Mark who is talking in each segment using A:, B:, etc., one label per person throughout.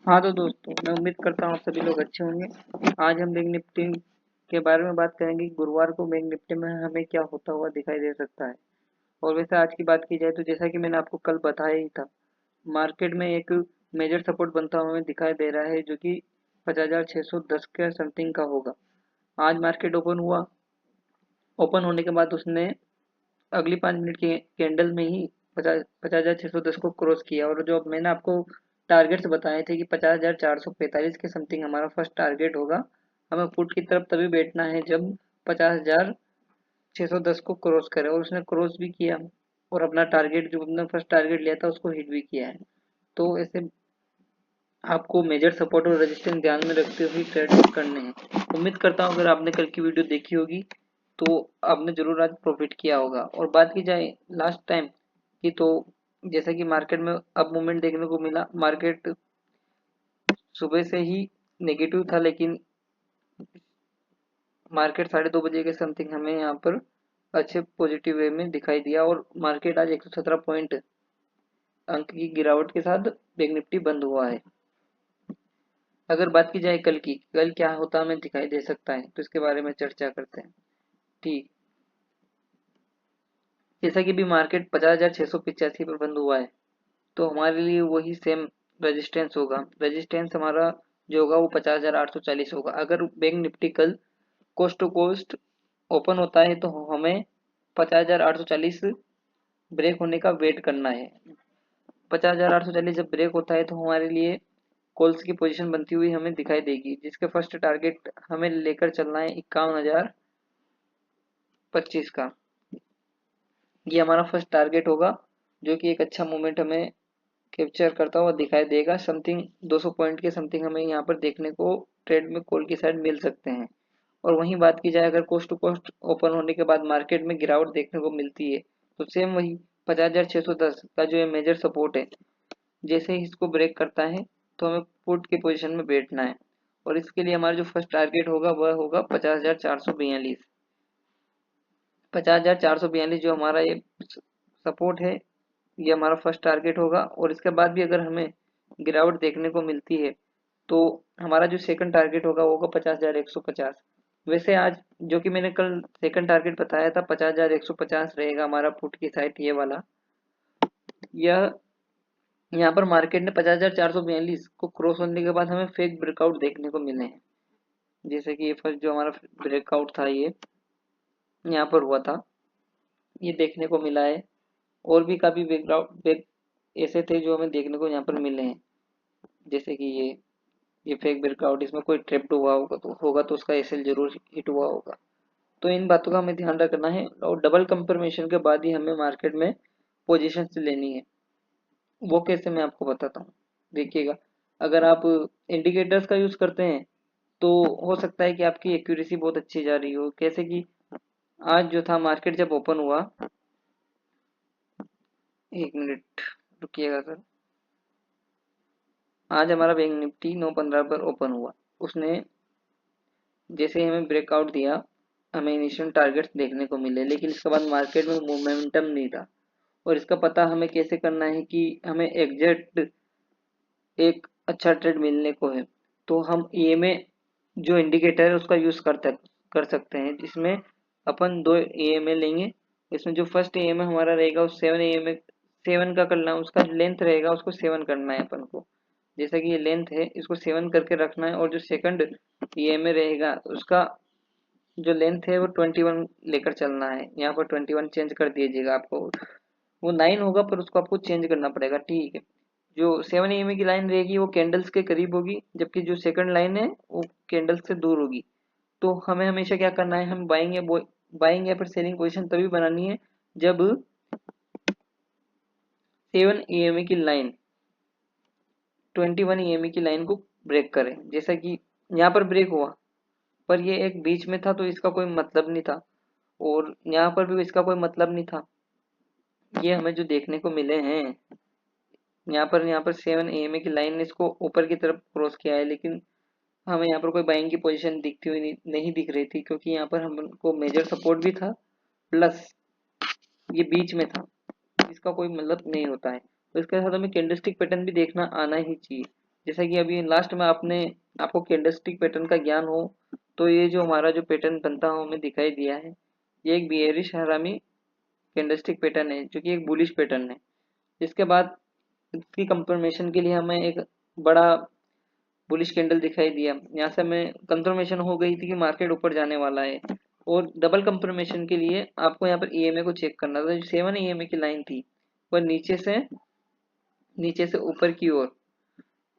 A: हाँ तो दोस्तों, मैं उम्मीद करता हूँ सभी लोग अच्छे होंगे। आज हम बैंक निफ्टी के बारे में बात करेंगे कि गुरुवार को बैंक निफ्टी में हमें क्या होता हुआ दिखाई दे सकता है। और वैसे आज की बात की जाए तो जैसा कि मैंने आपको कल बताया ही था, मार्केट में एक मेजर सपोर्ट बनता हुआ हमें दिखाई दे रहा है जो कि 50,610 के समथिंग का होगा। आज मार्केट ओपन हुआ। ओपन होने के बाद उसने अगली 5 मिनट के कैंडल में ही 50,610 को क्रॉस किया। और जो मैंने आपको टारगेट्स बताए थे कि 50,445 के समथिंग हमारा फर्स्ट टारगेट होगा। हमें पुट की तरफ तभी बैठना है जब 50,610 को क्रॉस करे, और उसने क्रॉस भी किया और अपना टारगेट जो अपना फर्स्ट टारगेट लिया था उसको हिट भी किया है। तो ऐसे आपको मेजर सपोर्ट और रेजिस्टेंस ध्यान में रखते हुए ट्रेड करने हैं। उम्मीद करता हूँ अगर आपने कल की वीडियो देखी होगी तो आपने जरूर आज प्रॉफिट किया होगा। और बात की जाए लास्ट टाइम की, तो जैसा कि मार्केट में अब मूवमेंट देखने को मिला। मार्केट सुबह से ही नेगेटिव था, लेकिन मार्केट 2:30 के समथिंग हमें यहाँ पर अच्छे पॉजिटिव वे में दिखाई दिया, और मार्केट आज 117 पॉइंट अंक की गिरावट के साथ बैंक निफ्टी बंद हुआ है। अगर बात की जाए कल की, कल क्या होता हमें दिखाई दे सकता है, तो इसके बारे में चर्चा करते हैं। ठीक, जैसा कि भी मार्केट 50,685 पर बंद हुआ है, तो हमारे लिए वही सेम रेजिस्टेंस होगा। रेजिस्टेंस हमारा जो होगा वो 50,840 होगा। अगर बैंक निफ्टी कल कोस्ट टू कोस्ट ओपन होता है तो हमें 50,840 ब्रेक होने का वेट करना है। 50,840 जब ब्रेक होता है तो हमारे लिए कॉल्स की पोजीशन बनती हुई हमें दिखाई देगी, जिसके फर्स्ट टारगेट हमें लेकर चलना है 51,025 का। ये हमारा फर्स्ट टारगेट होगा, जो कि एक अच्छा मूवमेंट हमें कैप्चर करता हुआ दिखाई देगा। समथिंग 200 पॉइंट के समथिंग हमें यहाँ पर देखने को ट्रेड में कॉल की साइड मिल सकते हैं। और वहीं बात की जाए, अगर कोस्ट टू कोस्ट ओपन होने के बाद मार्केट में गिरावट देखने को मिलती है, तो सेम वही 50,610 का जो ये मेजर सपोर्ट है, जैसे ही इसको ब्रेक करता है तो हमें पुट की पोजीशन में बैठना है। और इसके लिए हमारा जो फर्स्ट टारगेट होगा वह होगा 50,442। 50,442 जो हमारा ये सपोर्ट है, ये हमारा फर्स्ट टारगेट होगा। और इसके बाद भी अगर हमें गिरावट देखने को मिलती है तो हमारा जो सेकंड टारगेट होगा वो होगा 50,150। वैसे आज जो कि मैंने कल सेकंड टारगेट बताया था 50,150 रहेगा हमारा पुट की साइड, ये वाला। यह यहाँ पर मार्केट ने 50,442 को क्रॉस होने के बाद हमें फेक ब्रेकआउट देखने को मिले हैं। जैसे कि ये फर्स्ट जो हमारा ब्रेकआउट था ये यहाँ पर हुआ था, ये देखने को मिला है। और भी काफी ब्रेक ऐसे थे जो हमें देखने को यहाँ पर मिले हैं। जैसे कि ये फेक ब्रेकआउट, इसमें कोई ट्रैप्ड हुआ होगा तो उसका एसएल जरूर हिट हुआ होगा। तो इन बातों का हमें ध्यान रखना है, और डबल कंफर्मेशन के बाद ही हमें मार्केट में पोजीशन लेनी है। वो कैसे, मैं आपको बताता हूँ। देखिएगा, अगर आप इंडिकेटर्स का यूज करते हैं तो हो सकता है कि आपकी एक्यूरेसी बहुत अच्छी जा रही हो। कैसे कि आज जो था मार्केट जब ओपन हुआ, एक मिनट रुकिएगा सर। आज हमारा बैंक निफ्टी 9:15 पर ओपन हुआ। उसने जैसे ही हमें ब्रेकआउट दिया, हमें इनिशियल टारगेट्स देखने को मिले, लेकिन इसके बाद मार्केट में मोमेंटम नहीं था। और इसका पता हमें कैसे करना है कि हमें एग्जैक्ट एक अच्छा ट्रेड मिलने को है, तो हम ईएमए जो इंडिकेटर है उसका यूज कर सकते हैं, जिसमें अपन दो ईएमए लेंगे। इसमें जो फर्स्ट ईएमए हमारा रहेगा वो 7 ईएमए 7 का करना है, उसका लेंथ रहेगा उसको 7 करना है अपन को। जैसा कि ये लेंथ है इसको 7 करके रखना है, और जो सेकंड ईएमए रहेगा उसका जो लेंथ है वो 21 लेकर चलना है। यहाँ पर 21 चेंज कर दीजिएगा, आपको वो 9 होगा पर उसको आपको चेंज करना पड़ेगा। ठीक है, जो 7 ईएमए की लाइन रहेगी वो कैंडल्स के करीब होगी, जबकि जो सेकंड लाइन है वो कैंडल्स से दूर होगी। तो हमें हमेशा क्या करना है, हम बाइंग या फिर सेलिंग पोजीशन तभी बनानी है जब 7 ईएमए की लाइन 21 ईएमए की लाइन को ब्रेक करे। जैसा कि यहाँ पर ब्रेक हुआ, पर ये एक बीच में था तो इसका कोई मतलब नहीं था, और यहाँ पर भी इसका कोई मतलब नहीं था। ये हमें जो देखने को मिले हैं, यहाँ पर 7 ईएमए की लाइन ने इसको ऊपर की तरफ क्रॉस किया है, लेकिन हमें यहाँ पर कोई बाइंग की पोजीशन दिखती हुई नहीं दिख रही थी, क्योंकि यहाँ पर हमको मेजर सपोर्ट भी था, प्लस ये बीच में था। इसका कोई मतलब नहीं होता है। तो इसके साथ हमें कैंडलस्टिक पैटर्न भी देखना आना ही चाहिए। जैसा कि अभी लास्ट में आपको कैंडलस्टिक पैटर्न का ज्ञान हो, तो ये जो हमारा जो पैटर्न बनता हो हमें दिखाई दिया है, ये एक बियरिश हरामी कैंडलस्टिक पैटर्न है जो कि एक बुलिश पैटर्न है। इसके बाद इसकी कंफर्मेशन के लिए हमें एक बड़ा बुलिश कैंडल दिखाई दिया, यहाँ से हमें कंफर्मेशन हो गई थी कि मार्केट ऊपर जाने वाला है। और डबल कंफर्मेशन के लिए आपको यहाँ पर ईएमए को चेक करना था। जो 7 ईएमए की लाइन थी वह नीचे से ऊपर की ओर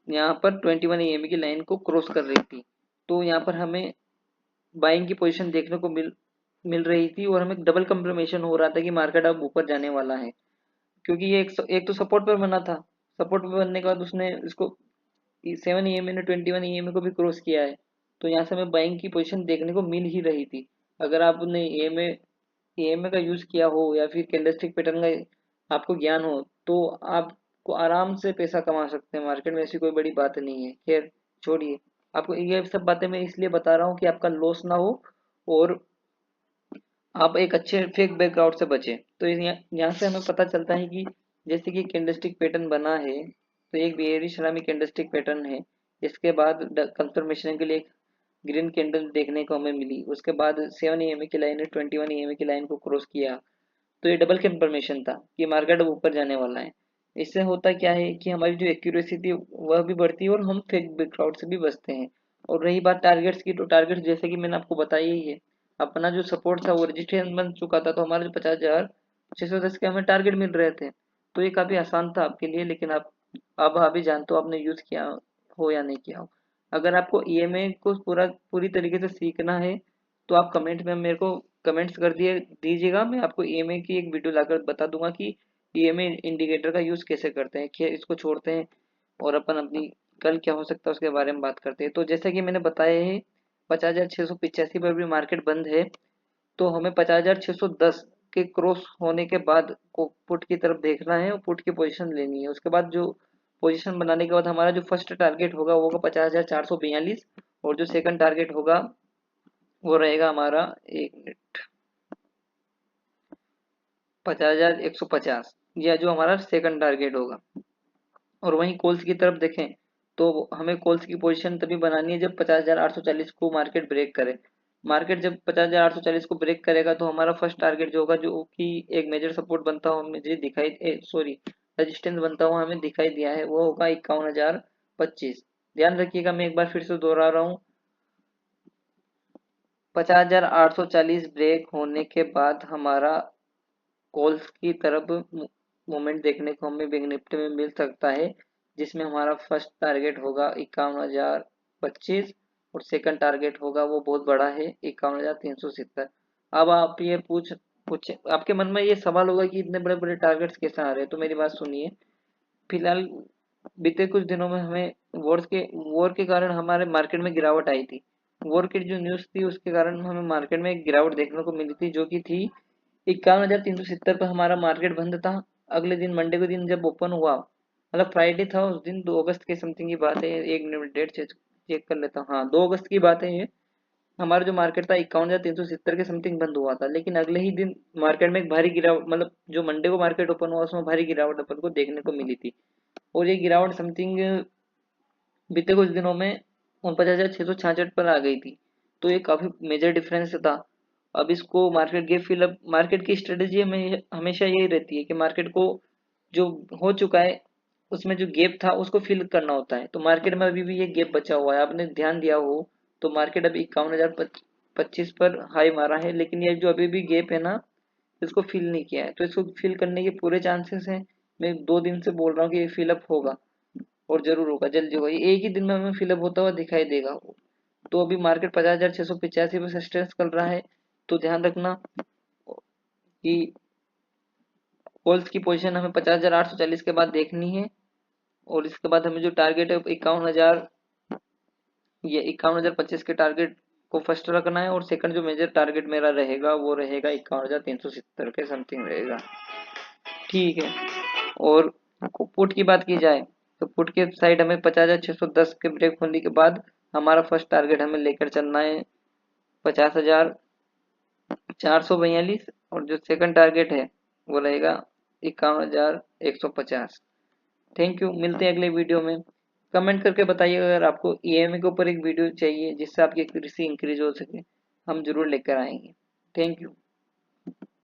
A: यहाँ पर 21 ईएमए की लाइन को क्रॉस कर रही थी। तो यहाँ पर हमें बाइंग की पोजीशन देखने को मिल रही थी और हमें डबल कंफर्मेशन हो रहा था कि मार्केट अब ऊपर जाने वाला है, क्योंकि ये एक तो सपोर्ट पर बना था। सपोर्ट पर बनने के बाद उसने इसको 7 ईएमए ने 21 ईएमए को भी क्रॉस किया है, तो यहाँ से हमें बाइंग की पोजीशन देखने को मिल ही रही थी। अगर आपने ईएमए का यूज किया हो या फिर कैंडलस्टिक पैटर्न का आपको ज्ञान हो, तो आपको आराम से पैसा कमा सकते हैं मार्केट में, ऐसी कोई बड़ी बात नहीं है। खैर छोड़िए, आपको ये सब बातें मैं इसलिए बता रहा हूँ कि आपका लॉस ना हो और आप एक अच्छे फेक बैकआउट से बचे। तो यहाँ से हमें पता चलता है कि जैसे कि कैंडलस्टिक पैटर्न बना है, तो एक बेयरिश सलामी कैंडलस्टिक पैटर्न है। इसके बाद कंफर्मेशन के लिए एक ग्रीन कैंडल देखने को हमें मिली। उसके बाद 7 ईएमए की लाइन ने 21 ईएमए की लाइन को क्रॉस किया, तो ये डबल कंफर्मेशन था कि मार्केट अब ऊपर जाने वाला है। इससे होता क्या है कि हमारी जो एक्यूरेसी थी वह भी बढ़ती है और हम फेक बैकआउट से भी बचते हैं। और रही बात टारगेट्स की, तो टारगेट्स जैसे कि मैंने आपको बताया ही है, अपना जो सपोर्ट था वो रजिस्ट्रेशन बन चुका था, तो हमारा जो 50,610 के हमें टारगेट मिल रहे थे। तो ये काफी आसान था आपके लिए, लेकिन आप अब अभी जानते हो आपने यूज किया हो या नहीं किया हो। अगर आपको ईएमए को पूरी तरीके से सीखना है, तो आप कमेंट में मेरे को कमेंट्स कर दीजिएगा। मैं आपको ईएमए की एक वीडियो लाकर बता दूंगा कि ईएमए इंडिकेटर का यूज कैसे करते हैं, क्या इसको छोड़ते हैं और अपन अपनी कल क्या हो सकता है उसके बारे में बात करते हैं। तो जैसा कि मैंने बताया है, 50,685 पर भी मार्केट बंद है, तो हमें 50,610 के क्रॉस होने के बाद को पुट की तरफ देखना है और पुट की पोजीशन लेनी है। उसके बाद जो पोजीशन बनाने के बाद हमारा जो फर्स्ट टारगेट होगा वो होगा 50,442, और जो सेकंड टारगेट होगा वो रहेगा हमारा, एक मिनट, 50,150, यह जो हमारा सेकंड टारगेट होगा। और वहीं कॉल्स की तरफ देखें तो हमें कॉल्स की पोजीशन तभी बनानी है जब 50,840 को मार्केट ब्रेक करे। मार्केट जब 50,840 को ब्रेक करेगा तो हमारा फर्स्ट टारगेट जो होगा, जो कि एक मेजर सपोर्ट बनता हुआ मुझे रेजिस्टेंस बनता हुआ हमें दिखाई दिया है, वो होगा 51,025। ध्यान रखिएगा, मैं एक बार फिर से दोहरा रहा हूँ, 50,840 ब्रेक होने के बाद हमारा कॉल्स की तरफ मूवमेंट देखने को हमें बैंक निफ्टी में मिल सकता है, जिसमें हमारा फर्स्ट टारगेट होगा 51,025 और सेकंड टारगेट होगा वो बहुत बड़ा है, 51,370। अब आप ये पूछे आपके मन में ये सवाल होगा कि इतने बड़े बड़े टारगेट्स कैसे आ रहे हैं, तो मेरी बात सुनिए। फिलहाल बीते कुछ दिनों में हमें वॉर के कारण हमारे मार्केट में गिरावट आई थी। वॉर की जो न्यूज थी उसके कारण हमें मार्केट में एक गिरावट देखने को मिली थी, जो कि थी 51,370 पर हमारा मार्केट बंद था। अगले दिन मंडे के दिन जब ओपन हुआ, मतलब फ्राइडे था उस दिन, 2 अगस्त के समथिंग की बात है, एक मिनट डेट चेक कर लेता हूँ, हाँ 2 अगस्त की बात है ये। हमारा जो मार्केट था 51,370 के समथिंग बंद हुआ था, लेकिन अगले ही दिन मार्केट में एक भारी गिरावट, मतलब जो मंडे को मार्केट ओपन हुआ उसमें भारी गिरावट अपन को देखने को मिली थी। और ये गिरावट समथिंग बीते कुछ दिनों में 49,666 पर आ गई थी, तो ये काफी मेजर डिफरेंस था। अब इसको मार्केट गैप फिलअप, मार्केट की स्ट्रेटेजी में हमेशा यही रहती है कि मार्केट को जो हो चुका है उसमें जो गैप था उसको फिल करना होता है। तो मार्केट में अभी भी ये गैप बचा हुआ है, आपने ध्यान दिया हो तो मार्केट अभी 51,025 पर हाई मारा है, लेकिन ये जो अभी भी गैप है ना, इसको फिल नहीं किया है, तो इसको फिल करने के पूरे चांसेस हैं। मैं 2 दिन से बोल रहा हूँ कि ये फिलअप होगा और जरूर होगा, जल्दी होगा, ये एक ही दिन में हमें फिलअप होता हुआ दिखाई देगा। तो अभी मार्केट 50,685 पे सस्टेंस कर रहा है, तो ध्यान रखना कि कॉल्स की पोजीशन हमें 50,840 के बाद देखनी है। और इसके बाद हमें जो टारगेट है 51,000, ये 51,025 के टारगेट को फर्स्ट रखना है, और सेकंड जो मेजर टारगेट मेरा रहेगा वो रहेगा 51,370 के समथिंग रहेगा। ठीक है। और पुट की बात की जाए तो पुट के साइड हमें 50,610 के ब्रेक होने के बाद हमारा फर्स्ट टारगेट हमें लेकर चलना है 50,442, और जो सेकंड टारगेट है वो रहेगा 51,150। थैंक यू, मिलते हैं अगले वीडियो में। कमेंट करके बताइए अगर आपको ईएमआई के ऊपर एक वीडियो चाहिए जिससे आपकी एक्यूरेसी इंक्रीज हो सके, हम जरूर लेकर आएंगे। Thank you.